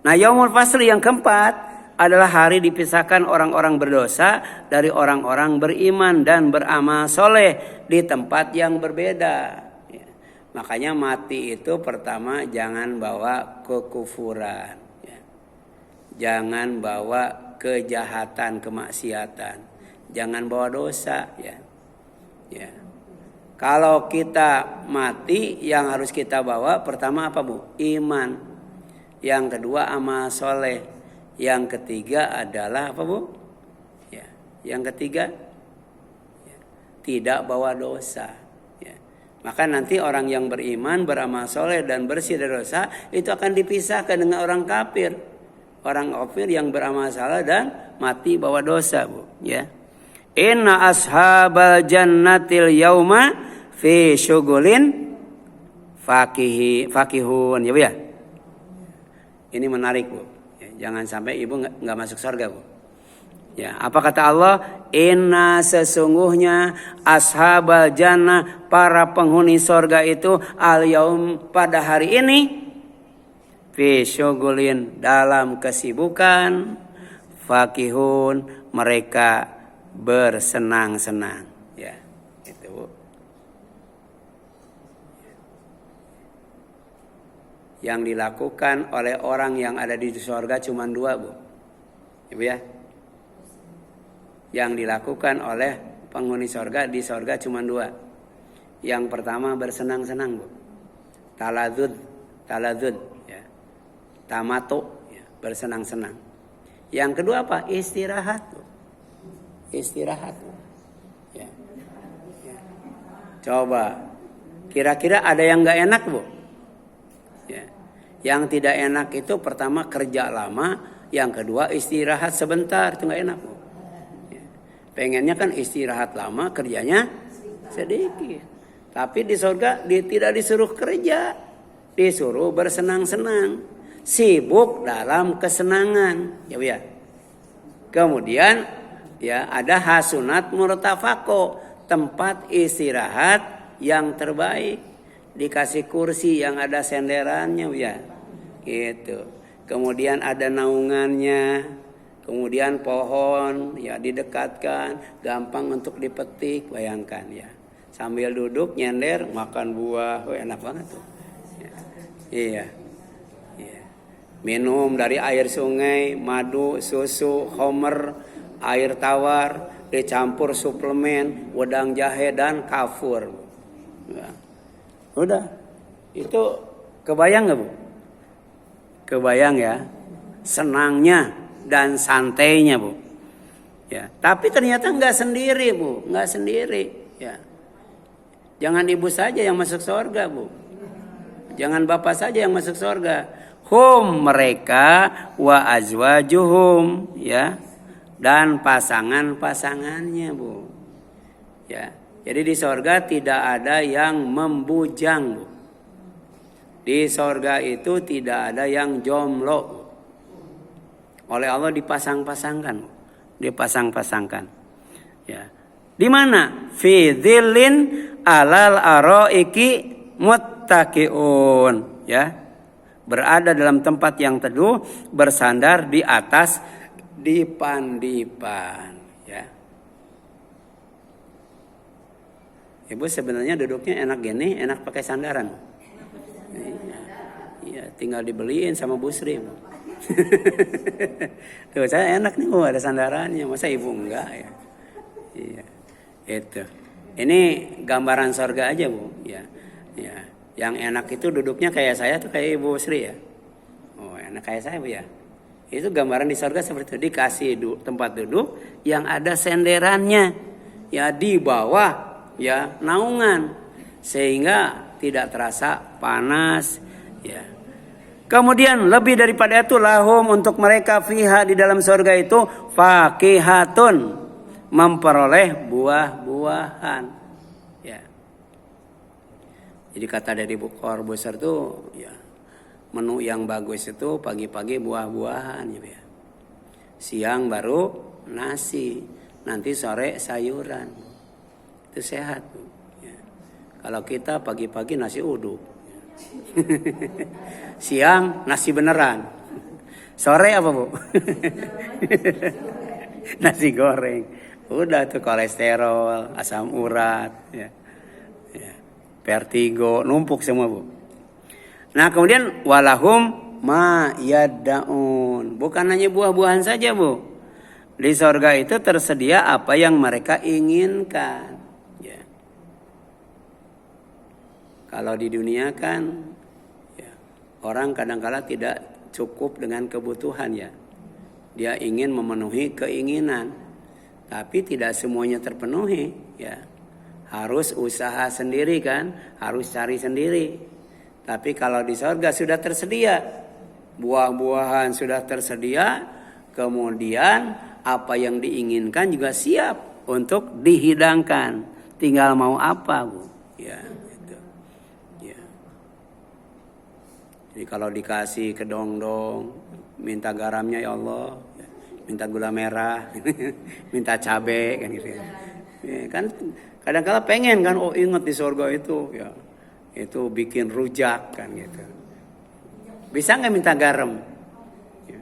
Nah, yaumul fasli yang keempat adalah hari dipisahkan orang-orang berdosa dari orang-orang beriman dan beramal soleh di tempat yang berbeda. Ya. Makanya mati itu pertama jangan bawa kekufuran, ya. Jangan bawa kejahatan, kemaksiatan, jangan bawa dosa. Ya. Ya. Kalau kita mati yang harus kita bawa pertama apa Bu? Iman. Yang kedua amal soleh. Yang ketiga adalah apa Bu? Ya. Yang ketiga ya, tidak bawa dosa. Ya. Maka nanti orang yang beriman, beramal soleh dan bersih dari dosa itu akan dipisahkan dengan orang kafir. Orang kafir yang beramal salah dan mati bawa dosa Bu. Ya. Inna ashabal jannatil yauma fi syugulin fakihun. Ya Bu ya. Ini menarik Bu. Ya, jangan sampai ibu nggak masuk surga Bu. Ya, apa kata Allah? Inna sesungguhnya ashabal jannah para penghuni surga itu al yaum pada hari ini fi syugulin dalam kesibukan fakihun mereka bersenang-senang. Ya, itu Bu. Yang dilakukan oleh orang yang ada di surga cuma dua Bu. Ibu ya. Yang dilakukan oleh penghuni surga di surga cuma dua. Yang pertama bersenang-senang Bu. Taladzud ya. Tamato ya, bersenang-senang. Yang kedua apa? Istirahat Bu. Istirahat. Ya. Ya. Coba, kira-kira ada yang nggak enak Bu? Ya. Yang tidak enak itu pertama kerja lama, yang kedua istirahat sebentar, itu nggak enak Bu. Ya. Pengennya kan istirahat lama, kerjanya sedikit. Tapi di surga tidak disuruh kerja, disuruh bersenang-senang, sibuk dalam kesenangan, ya Bu ya. Kemudian ya ada hasunat murtafako, tempat istirahat yang terbaik, dikasih kursi yang ada senderannya ya, gitu. Kemudian ada naungannya, kemudian pohon ya didekatkan, gampang untuk dipetik, bayangkan ya. Sambil duduk nyender makan buah, enak banget tuh. Ya. Iya. Iya. Minum dari air sungai, madu, susu, homer, air tawar, dicampur suplemen, wedang jahe dan kafur. Ya. Udah, itu kebayang gak Bu? Kebayang ya, senangnya dan santainya Bu. Ya, tapi ternyata nggak sendiri Bu, nggak sendiri. Ya, jangan ibu saja yang masuk surga Bu, jangan bapak saja yang masuk surga. Hum mereka wa azwajuhum ya. Dan pasangan-pasangannya Bu. Ya. Jadi di surga tidak ada yang membujang Bu. Di surga itu tidak ada yang jomblo Bu. Oleh Allah dipasang-pasangkan Bu. Dipasang-pasangkan. Ya. Di mana? Fi dzillin alal araiki muttaqiun ya. Berada dalam tempat yang teduh, bersandar di atas dipan-dipan ya. Ibu sebenarnya duduknya enak gini, enak pakai sandaran. Iya, tinggal dibeliin sama Bu Sri. Tuh saya enak nih Bu, ada sandarannya, masa ibu enggak ya? Iya. Itu. Ini gambaran surga aja Bu, ya. Ya. Yang enak itu duduknya kayak saya tuh kayak Ibu Sri ya. Oh, enak kayak saya Bu ya. Itu gambaran di surga seperti itu, dikasih tempat duduk yang ada senderannya ya, di bawah ya naungan sehingga tidak terasa panas ya. Kemudian lebih daripada itu lahum untuk mereka fiha di dalam surga itu fakihatun, memperoleh buah-buahan ya. Jadi kata dari Bu Corbuzier tuh ya, menu yang bagus itu pagi-pagi buah-buahan ya. Siang baru nasi, nanti sore sayuran. Itu sehat Bu. Ya. Kalau kita pagi-pagi nasi uduk. Siang nasi beneran. Sore apa Bu? Nasi goreng. Udah tuh kolesterol, asam urat, ya. Ya. Vertigo, numpuk semua Bu. Nah kemudian walahum ma yaddaun. Bukan hanya buah-buahan saja Bu. Di sorga itu tersedia apa yang mereka inginkan. Ya. Kalau di dunia kan ya, orang kadang-kala tidak cukup dengan kebutuhan ya. Dia ingin memenuhi keinginan. Tapi tidak semuanya terpenuhi ya. Harus usaha sendiri kan. Harus cari sendiri. Tapi kalau di sorga sudah tersedia. Buah-buahan sudah tersedia. Kemudian apa yang diinginkan juga siap untuk dihidangkan. Tinggal mau apa Bu. Ya, itu. Ya. Jadi kalau dikasih kedong-dong, minta garamnya ya Allah, minta gula merah, minta cabai kan gitu. Ya, kan kadang-kala pengen kan, oh ingat di surga itu ya. Itu bikin rujak kan gitu. Bisa nggak minta garam? Ya.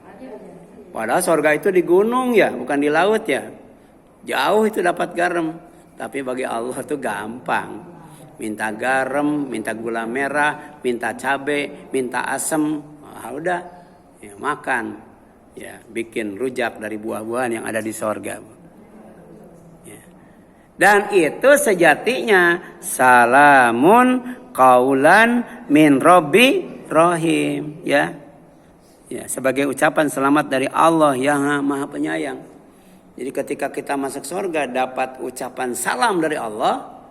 Padahal surga itu di gunung ya, bukan di laut ya. Jauh itu dapat garam. Tapi bagi Allah itu gampang. Minta garam, minta gula merah, minta cabai, minta asam. Nah, udah ya, makan. Ya, bikin rujak dari buah-buahan yang ada di sorga. Ya. Dan itu sejatinya salamun qaulan min Rabbi Rahim. Ya. Ya, sebagai ucapan selamat dari Allah yang Maha Penyayang. Jadi ketika kita masuk sorga dapat ucapan salam dari Allah,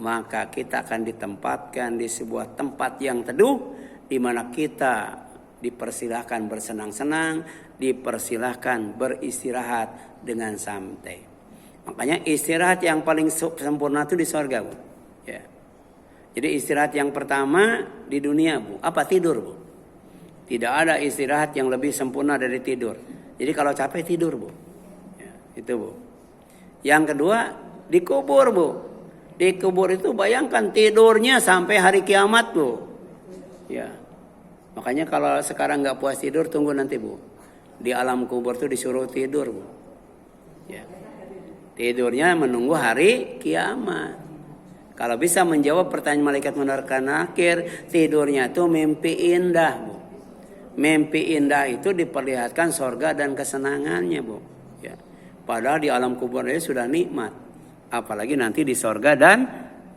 maka kita akan ditempatkan di sebuah tempat yang teduh, di mana kita dipersilahkan bersenang-senang, dipersilahkan beristirahat dengan santai. Makanya istirahat yang paling sempurna itu di sorga Bu. Ya. Jadi istirahat yang pertama di dunia Bu, apa tidur Bu? Tidak ada istirahat yang lebih sempurna dari tidur. Jadi kalau capek tidur Bu. Ya, itu Bu. Yang kedua dikubur Bu. Di kubur itu bayangkan tidurnya sampai hari kiamat Bu. Ya. Makanya kalau sekarang nggak puas tidur tunggu nanti Bu. Di alam kubur tuh disuruh tidur Bu. Ya. Tidurnya menunggu hari kiamat. Kalau bisa menjawab pertanyaan malaikat malaikat nakir, tidurnya tuh mimpi indah Bu. Mimpi indah itu diperlihatkan sorga dan kesenangannya Bu. Ya. Padahal di alam kuburnya sudah nikmat. Apalagi nanti di sorga dan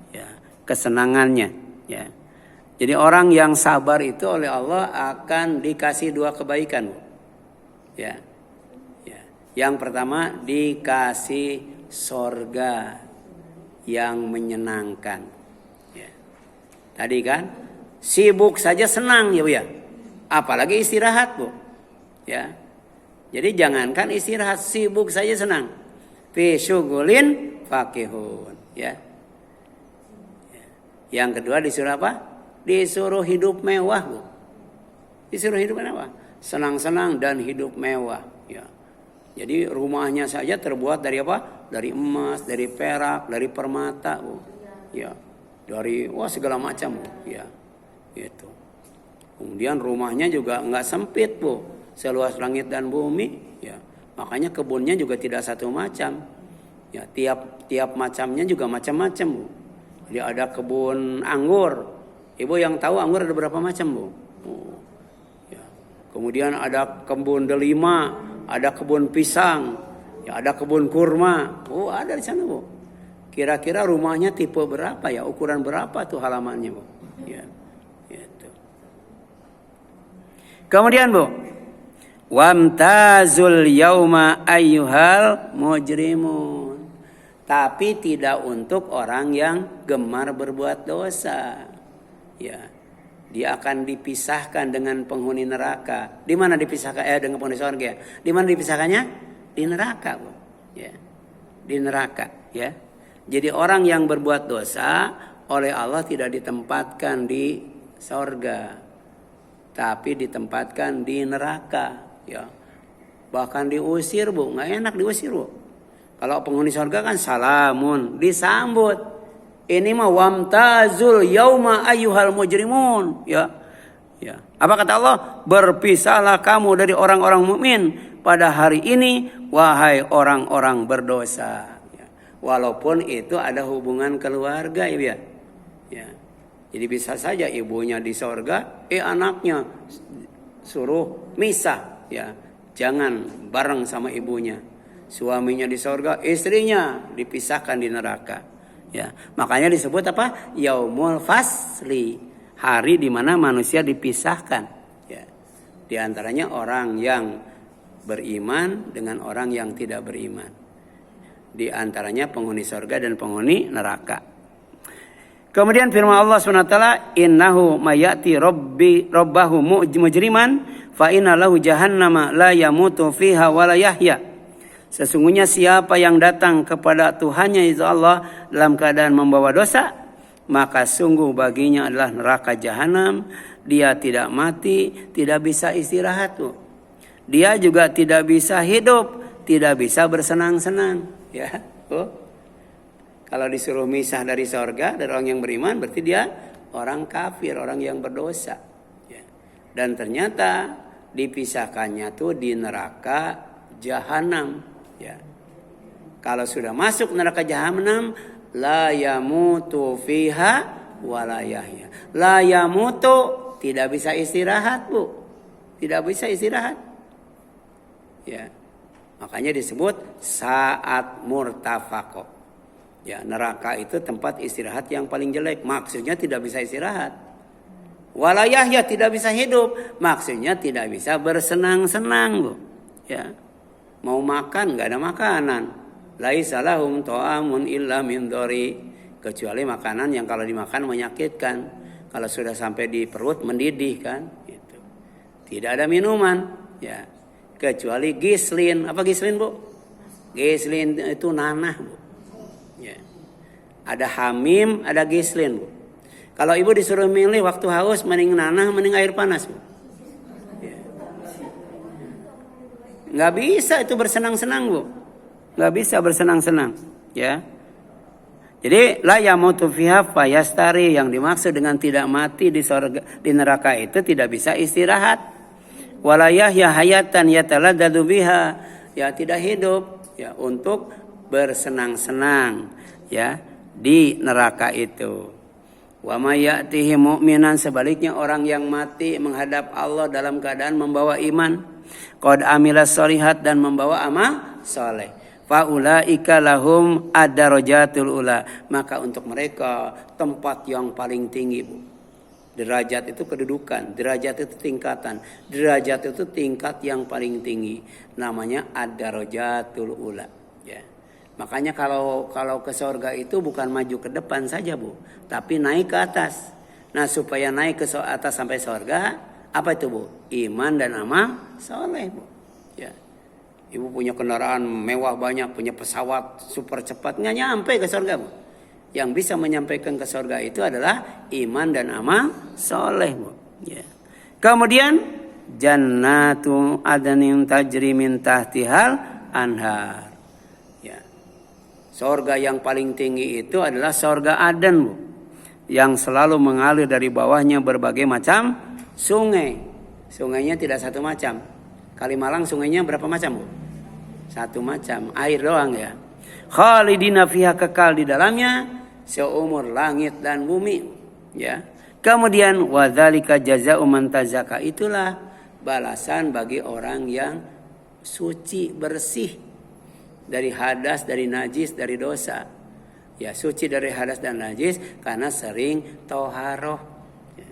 ya, kesenangannya. Ya. Jadi orang yang sabar itu oleh Allah akan dikasih dua kebaikan. Ya. Ya. Yang pertama dikasih sorga yang menyenangkan. Ya. Tadi kan sibuk saja senang ya Bu ya. Apalagi istirahat Bu. Ya. Jadi jangankan istirahat, sibuk saja senang. Fi syughulin fakihun. Ya. Ya. Yang kedua disuruh apa? Disuruh hidup mewah Bu. Disuruh hidup mewah. Senang-senang dan hidup mewah. Ya. Jadi rumahnya saja terbuat dari apa? Dari emas, dari perak, dari permata Bu. Ya. Dari segala macam Bu. Ya. Gitu. Kemudian rumahnya juga enggak sempit Bu. Seluas langit dan bumi. Ya. Makanya kebunnya juga tidak satu macam. Ya, tiap macamnya juga macam-macam Bu. Jadi ada kebun anggur. Ibu yang tahu anggur ada berapa macam Bu? Ya. Kemudian ada kebun delima, ada kebun pisang, ya ada kebun kurma. Ada di sana Bu. Kira-kira rumahnya tipe berapa ya? Ukuran berapa tuh halamannya Bu? Ya. Gitu. Kemudian Bu, wamtazul yauma ayyuhal mujrimun. Tapi tidak untuk orang yang gemar berbuat dosa. Ya, dia akan dipisahkan dengan penghuni neraka. Di mana dipisahkan? Dengan penghuni surga. Di mana dipisahkannya? Di neraka, Bu. Ya, di neraka. Ya, jadi orang yang berbuat dosa oleh Allah tidak ditempatkan di surga, tapi ditempatkan di neraka. Ya, bahkan diusir Bu. Nggak enak diusir Bu. Kalau penghuni surga kan salamun, disambut. Ini mah wamtazul yauma ayyuhal mujrimun, ya. Ya. Apa kata Allah? Berpisahlah kamu dari orang-orang mukmin pada hari ini, wahai orang-orang berdosa. Ya. Walaupun itu ada hubungan keluarga, ya. Ya. Jadi bisa saja ibunya di sorga, anaknya suruh misah, ya. Jangan bareng sama ibunya. Suaminya di sorga, istrinya dipisahkan di neraka. Ya. Makanya disebut apa? Yaumul fasli. Hari di mana manusia dipisahkan. Ya. Di antaranya orang yang beriman dengan orang yang tidak beriman. Di antaranya penghuni surga dan penghuni neraka. Kemudian firman Allah SWT, innahu mayati rabbahu mujriman fa inna lahu jahannama la yamutu fiha wa la yahya. Sesungguhnya siapa yang datang kepada Tuhannya itu Allah dalam keadaan membawa dosa, maka sungguh baginya adalah neraka jahanam. Dia tidak mati, tidak bisa istirahat. Dia juga tidak bisa hidup, tidak bisa bersenang-senang. Ya, kalau disuruh misah dari sorga, dari orang yang beriman, berarti dia orang kafir, orang yang berdosa. Ya. Dan ternyata dipisahkannya tuh di neraka jahanam. Ya. Kalau sudah masuk neraka jahanam, la yamutu fiha wa la yahya. La yamutu, tidak bisa istirahat, Bu. Tidak bisa istirahat. Ya. Makanya disebut saat murtafaqo. Ya, neraka itu tempat istirahat yang paling jelek. Maksudnya tidak bisa istirahat. Wa la yahya, tidak bisa hidup. Maksudnya tidak bisa bersenang-senang, Bu. Ya. Mau makan enggak ada makanan. Laisa lahum ta'amun illa min dhari, kecuali makanan yang kalau dimakan menyakitkan. Kalau sudah sampai di perut mendidih kan gitu. Tidak ada minuman, ya. Kecuali gislin. Apa gislin, Bu? Gislin itu nanah, Bu. Ya. Ada hamim, ada gislin, Bu. Kalau ibu disuruh milih waktu haus mending nanah mending air panas, Bu. Ya. Nggak bisa itu bersenang-senang, Bu. Nggak bisa bersenang-senang, ya. Jadi la yamutu fiha fayastari, yang dimaksud dengan tidak mati di surga, di neraka itu tidak bisa istirahat. Wala yahya hayatan yataladdadu biha, ya tidak hidup ya untuk bersenang-senang ya di neraka itu. Wa may ya'tihi mu'minan, sebaliknya orang yang mati menghadap Allah dalam keadaan membawa iman, qad amilas sholihat, dan membawa amal saleh. Faulaika lahum ad-darajatul ula, maka untuk mereka tempat yang paling tinggi, Bu. Derajat itu kedudukan, derajat itu tingkatan, derajat itu tingkat yang paling tinggi, namanya ad-darajatul ula, ya. Makanya kalau ke surga itu bukan maju ke depan saja, Bu, tapi naik ke atas. Nah, supaya naik ke atas sampai surga, apa itu, Bu? Iman dan amal saleh, Bu. Ya. Ibu punya kendaraan mewah banyak, punya pesawat super cepat, nggak nyampe ke surga, Bu. Yang bisa menyampaikan ke surga itu adalah iman dan amal soleh, Bu. Ya. Kemudian jannatu adnin tajri min tahtihal anhar. Ya. Surga yang paling tinggi itu adalah surga Aden, Bu, yang selalu mengalir dari bawahnya berbagai macam sungai. Sungainya tidak satu macam. Kalimalang sungainya berapa macam, Bu? Satu macam, air doang ya. Khalidina fiha, kekal di dalamnya seumur langit dan bumi, ya. Kemudian wadzalika jazaa'u man tazakka, itulah balasan bagi orang yang suci, bersih dari hadas, dari najis, dari dosa. Ya, suci dari hadas dan najis karena sering thaharah. Ya.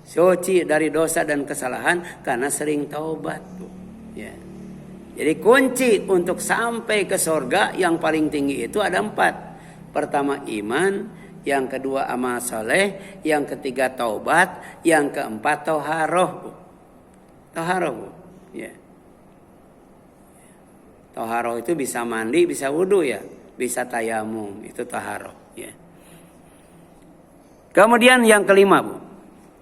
Suci dari dosa dan kesalahan karena sering taubat, Bu. Ya. Jadi kunci untuk sampai ke surga yang paling tinggi itu ada 4. Pertama iman, yang kedua amal saleh, yang ketiga taubat, yang keempat thaharah. Thaharah, Bu. Ya. Thaharah itu bisa mandi, bisa wudu ya, bisa tayamum, itu thaharah, ya. Kemudian yang kelima, Bu.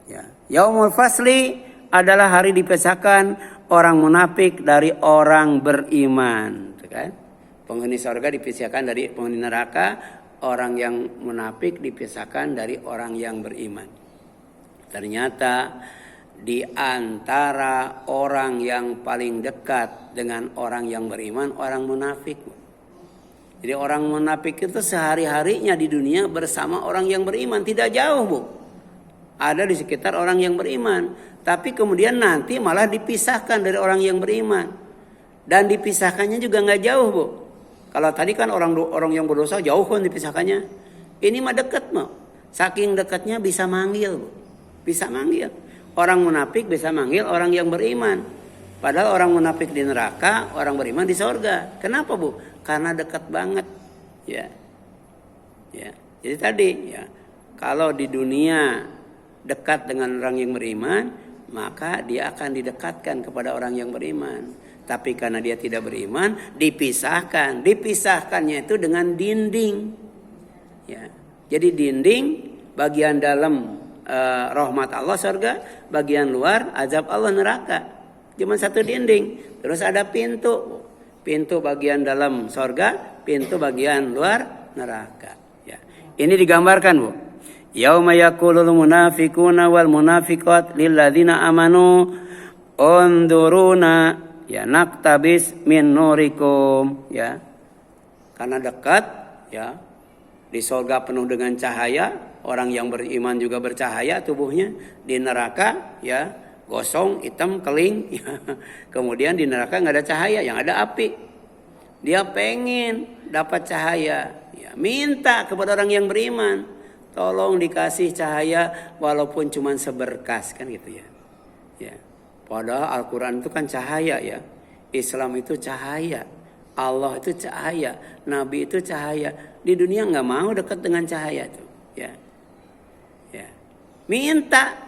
Ya. Yaumul fasli adalah hari dipisahkan orang munafik dari orang beriman, kan? Penghuni surga dipisahkan dari penghuni neraka, orang yang munafik dipisahkan dari orang yang beriman. Ternyata di antara orang yang paling dekat dengan orang yang beriman, orang munafik. Jadi orang munafik itu sehari-harinya di dunia bersama orang yang beriman, tidak jauh, Bu. Ada di sekitar orang yang beriman, tapi kemudian nanti malah dipisahkan dari orang yang beriman. Dan dipisahkannya juga nggak jauh, Bu. Kalau tadi kan orang yang berdosa jauh kan dipisahkannya. Ini mah dekat, mah. Saking dekatnya bisa manggil, Bu. Bisa manggil. Orang munafik bisa manggil orang yang beriman. Padahal orang munafik di neraka, orang beriman di sorga. Kenapa, Bu? Karena dekat banget. Ya. Jadi tadi, ya, kalau di dunia dekat dengan orang yang beriman, maka dia akan didekatkan kepada orang yang beriman. Tapi karena dia tidak beriman, dipisahkan. Dipisahkannya itu dengan dinding. Ya. Jadi dinding bagian dalam rahmat Allah surga, bagian luar azab Allah neraka. Cuma satu dinding. Terus ada pintu. Pintu bagian dalam surga, pintu bagian luar neraka. Ya. Ini digambarkan, Bu. Yauma yaqulul munafiquna wal munafiqat lil ladzina amanu unduruna ya naktabis min nurikum, ya. Karena dekat, ya. Di surga penuh dengan cahaya, orang yang beriman juga bercahaya tubuhnya. Di neraka, ya, gosong, hitam, keling. Ya. Kemudian di neraka nggak ada cahaya, yang ada api. Dia pengen dapat cahaya, ya, minta kepada orang yang beriman, tolong dikasih cahaya walaupun cuma seberkas, kan gitu ya. Ya. Padahal Al-Quran itu kan cahaya, ya. Islam itu cahaya, Allah itu cahaya, Nabi itu cahaya. Di dunia nggak mau dekat dengan cahaya itu, ya. Minta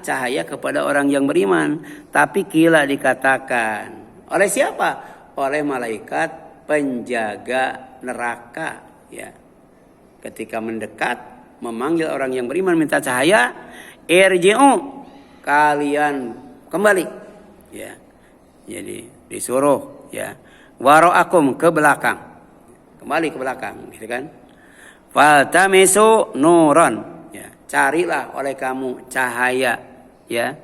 cahaya kepada orang yang beriman. Tapi kila dikatakan oleh siapa? Oleh malaikat penjaga neraka, ya. Ketika mendekat memanggil orang yang beriman minta cahaya, irji'u, kalian kembali, ya. Jadi disuruh, ya, wara'akum, ke belakang, kembali ke belakang, gitu kan. Faltamisu nuron, carilah oleh kamu cahaya, ya.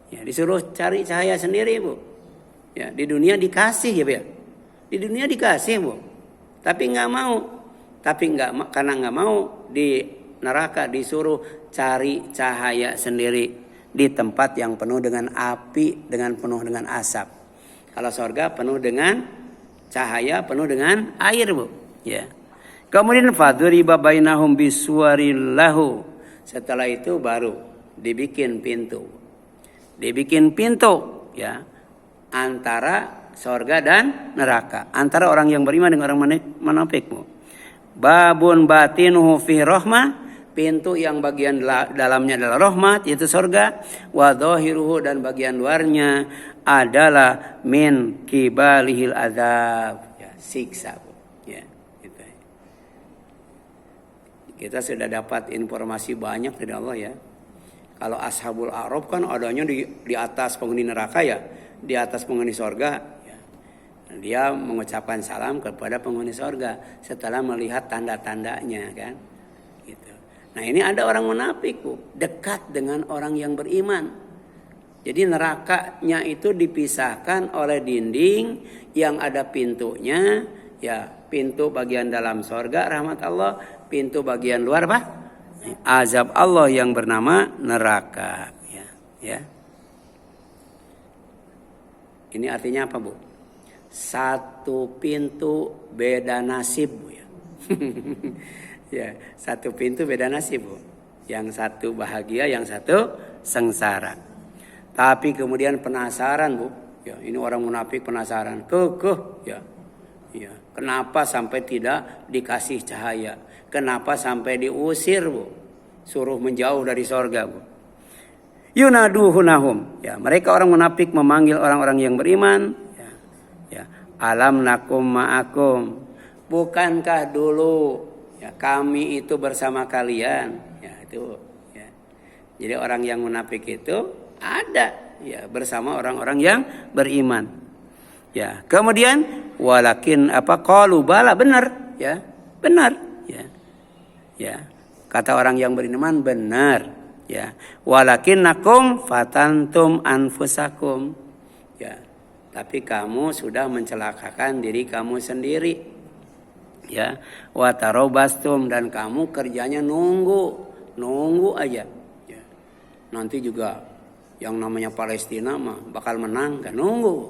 Ya, disuruh cari cahaya sendiri, Bu. Ya, di dunia dikasih, ya, Bu. Di dunia dikasih, Bu. Tapi nggak mau. Karena nggak mau, di neraka disuruh cari cahaya sendiri di tempat yang penuh dengan api, penuh dengan asap. Kalau surga penuh dengan cahaya, penuh dengan air, Bu. Ya. Kemudian faduriba bainahum bisuwarillahu. Setelah itu baru dibikin pintu. Dibikin pintu, ya, antara surga dan neraka, antara orang yang beriman dengan orang munafik. Babun batinuhu fi rahmah, pintu yang bagian dalamnya adalah rahmat, yaitu surga. Wa dhahiruhu, dan bagian luarnya adalah min kibalihil azab, ya, siksa. Kita sudah dapat informasi banyak dari Allah, ya. Kalau Ashabul A'raf kan adanya di atas penghuni neraka, ya, di atas penghuni sorga. Ya. Dia mengucapkan salam kepada penghuni sorga setelah melihat tanda-tandanya, kan. Gitu. Nah, ini ada orang munafik, Bu, dekat dengan orang yang beriman. Jadi nerakanya itu dipisahkan oleh dinding yang ada pintunya, ya, pintu bagian dalam sorga rahmat Allah. Pintu bagian luar apa? Azab Allah yang bernama neraka. Ya. Ini artinya apa, Bu? Satu pintu beda nasib, Bu, ya. Ya, satu pintu beda nasib, Bu. Yang satu bahagia, yang satu sengsara. Tapi kemudian penasaran, Bu. Ya, ini orang munafik penasaran. Ya. Ya. Kenapa sampai tidak dikasih cahaya? Kenapa sampai diusir, Bu? Suruh menjauh dari sorga, Bu. Yunaduhunahum. Ya, mereka orang munafik memanggil orang-orang yang beriman. Ya. Alam nakum ma'akum. Bukankah dulu, ya, kami itu bersama kalian? Ya, itu. Ya. Jadi orang yang munafik itu ada, ya, bersama orang-orang yang beriman. Ya. Kemudian walakin qalu bala, benar, ya. Benar. Ya, kata orang yang beriman benar. Ya, walakinnakum fatantum anfusakum. Ya, tapi kamu sudah mencelakakan diri kamu sendiri. Ya, wa tarabastum, dan kamu kerjanya nunggu aja. Ya. Nanti juga yang namanya Palestina mah bakal menang kan, nunggu.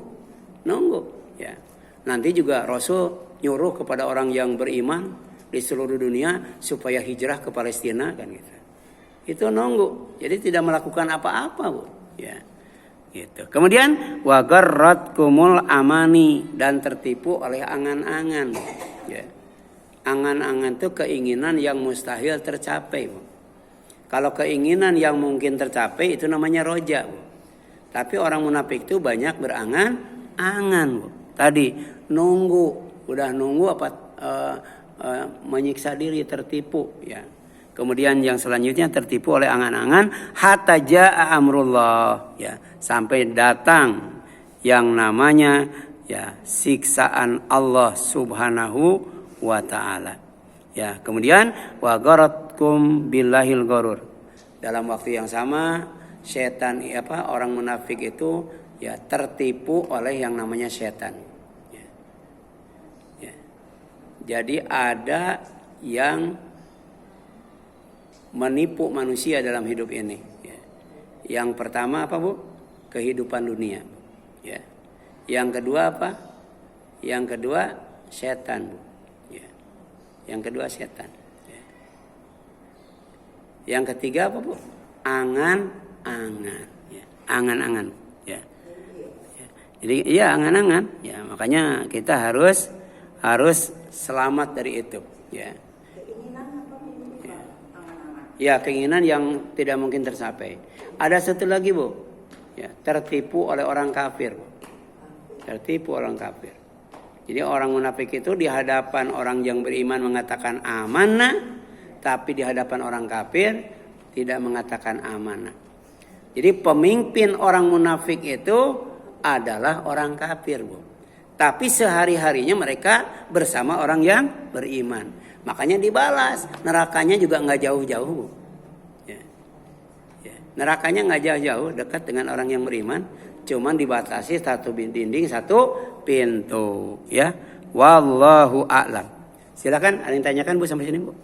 Ya. Nanti juga Rasul nyuruh kepada orang yang beriman di seluruh dunia supaya hijrah ke Palestina kan gitu. Itu nunggu. Jadi tidak melakukan apa-apa, Bu. Ya. Gitu. Kemudian wa garratkumul amani, dan tertipu oleh angan-angan. Ya. Angan-angan itu keinginan yang mustahil tercapai, Bu. Kalau keinginan yang mungkin tercapai itu namanya roja, Bu. Tapi orang munafik itu banyak berangan-angan, Bu. Tadi udah nunggu menyiksa diri, tertipu, ya. Kemudian yang selanjutnya tertipu oleh angan-angan hatta jaa amrullah, ya, sampai datang yang namanya ya siksaan Allah Subhanahu wa taala. Ya, kemudian wa gharatkum billahil gharur. Dalam waktu yang sama setan orang munafik itu ya tertipu oleh yang namanya setan. Ya. Ya. Jadi ada yang menipu manusia dalam hidup ini. Ya. Yang pertama apa, Bu? Kehidupan dunia. Ya. Yang kedua apa? Yang kedua setan, Bu. Ya. Yang kedua setan. Ya. Yang ketiga apa, Bu? Angan-angan. Ya. Angan-angan. Ya. Ya. Jadi iya angan-angan. Ya, makanya kita harus selamat dari itu. Ya. Ya, keinginan yang tidak mungkin tercapai. Ada satu lagi, Bu. Ya, tertipu oleh orang kafir, Bu. Tertipu orang kafir. Jadi orang munafik itu di hadapan orang yang beriman mengatakan amanah, tapi di hadapan orang kafir tidak mengatakan amanah. Jadi pemimpin orang munafik itu adalah orang kafir, Bu. Tapi sehari-harinya mereka bersama orang yang beriman. Makanya dibalas, nerakanya juga nggak jauh-jauh. Ya. Ya. Nerakanya nggak jauh-jauh, dekat dengan orang yang beriman. Cuman dibatasi satu dinding, satu pintu. Ya, wallahu a'lam. Silakan, ada yang tanyakan, Bu, sampai sini, Bu.